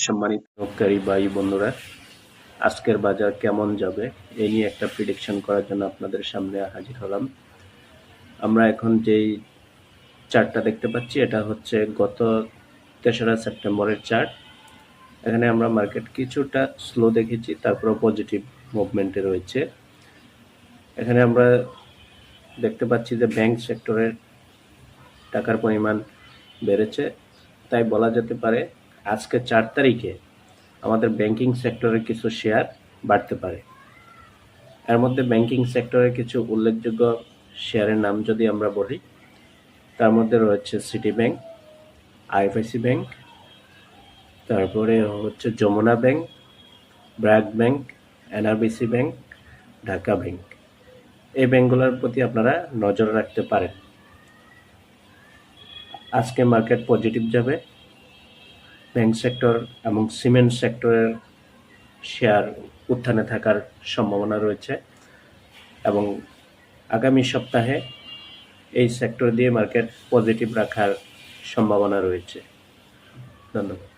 সম্মানিত বিনিয়োগকারী ভাই বন্ধুরা, আজকের বাজার কেমন যাবে এই নিয়ে একটা প্রেডিকশন করার জন্য আপনাদের সামনে হাজির হলাম। আমরা এখন যেই চার্টটা দেখতে পাচ্ছি এটা হচ্ছে গত 3রা সেপ্টেম্বরের চার্ট। এখানে আমরা মার্কেট কিছুটা স্লো দেখেছি, তারপরে পজিটিভ মুভমেন্টে রয়েছে। এখানে আমরা দেখতে পাচ্ছি যে ব্যাংক সেক্টরের টাকার পরিমাণ বেড়েছে, তাই বলা যেতে পারে আজকে 4 তারিখে আমাদের ব্যাংকিং সেক্টরের কিছু শেয়ার বাড়তে পারে। এর মধ্যে ব্যাংকিং সেক্টরের কিছু উল্লেখযোগ্য শেয়ারের নাম যদি আমরা বলি, তার মধ্যে রয়েছে সিটি ব্যাংক, আইএফআইসি ব্যাংক, তারপরে হচ্ছে Jamuna bank, BRAC bank, NRBC bank, Dhaka bank. এই ব্যাংকগুলোর প্রতি আপনারা নজর রাখতে পারেন। আজকে মার্কেট পজিটিভ যাবে। ব্যাংক সেক্টর এবং সিমেন্ট সেক্টরের শেয়ার উত্থানে থাকার সম্ভাবনা রয়েছে এবং আগামী সপ্তাহে এই সেক্টর দিয়ে মার্কেট পজিটিভ রাখার সম্ভাবনা রয়েছে। ধন্যবাদ।